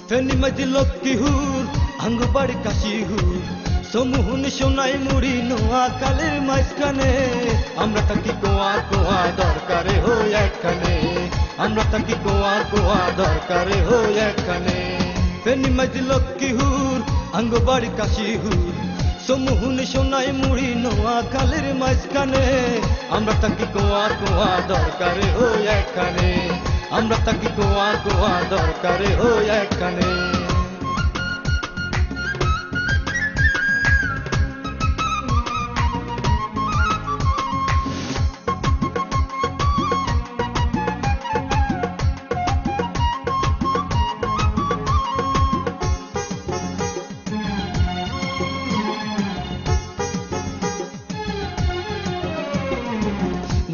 ফেনী মাঝি লক্ষ্মীহুর আঙ্গবাড়ি কাশিহুর সমুহন সোনাই মুড়ি নোয়া কালের মাঝখানে আমরা থাকি কোয়া কোয়া দরকারে হই একখানে আমরা থাকি কোয়া কোয়া দরকারে হই একখানে ফেনী মাঝি লক্ষ্মীহুর আঙ্গবাড়ি কাশিহুর সমুহন সোনাই মুড়ি নোয়া কালের মাঝখানে আমরা থাকি কোয়া কোয়া দরকারে হই একখানে আমরা থাকি কোয়া কোয়া দরকারে হই একখানে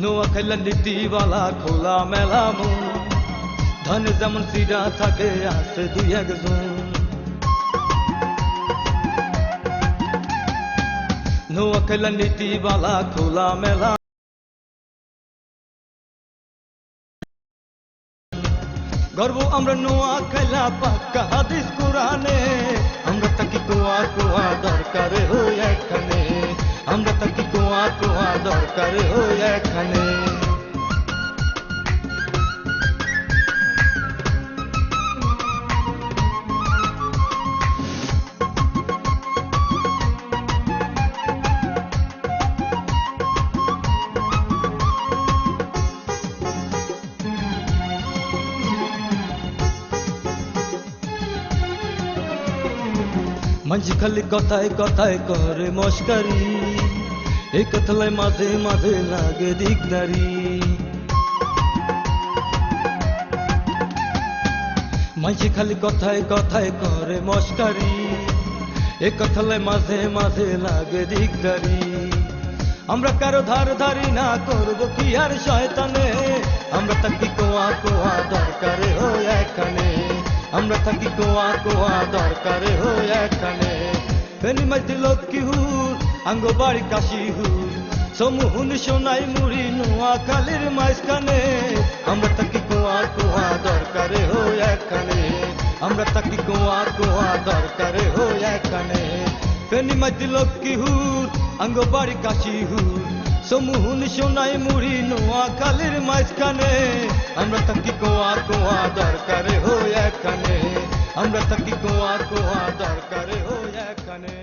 নোয়াখাইলা নীতিওয়ালা খোলা মেলা মন ধানে যেমন সিরা থাকে আছে দুই একজন নোয়াখাইলা নীতিওয়ালা খোলা মেলা গর্ব আমরা নোয়াখাইলা পাক্কা হাদিস কোরআনে আমরা থাকি কোয়া কোয়া দরকারে হই একখানে আমরা থাকি কোয়া কোয়া দরকারে হই একখানে মাঝি খালি কথায় কথায় করে মস্কারি এই কথায় মাঝে মাঝে লাগে দিকদারি মাঝি খালি কথায় কথায় করে মস্কারি এই কথায় মাঝে মাঝে লাগে দিকদারি আমরা কারো ধার ধারি না করব কি আর শয়তানে আমরা থাকি কোয়া কোয়া দরকারে হই একখানে আমরা থাকি কোয়া কোয়া দরকারে হই একখানে ফেনী মাঝি লক্ষ্মীহুর আঙ্গবাড়ি কাশিহুর সমুহন সোনাই মুড়ি নোয়াখালীর মাঝখানে আমরা থাকি কোয়া কোয়া দরকারে হই একখানে আমরা থাকি কোয়া কোয়া দরকারে হই একখানে ফেনী মাঝি লক্ষ্মীহুর আঙ্গবাড়ি কাশিহুর সমুহন সোনাই মুড়ি নোয়াখালীর মাঝখানে আমরা থাকি কোয়া কোয়া দরকারে হই একখানে আমরা থাকি কোয়া কোয়া দরকারে হই একখানে।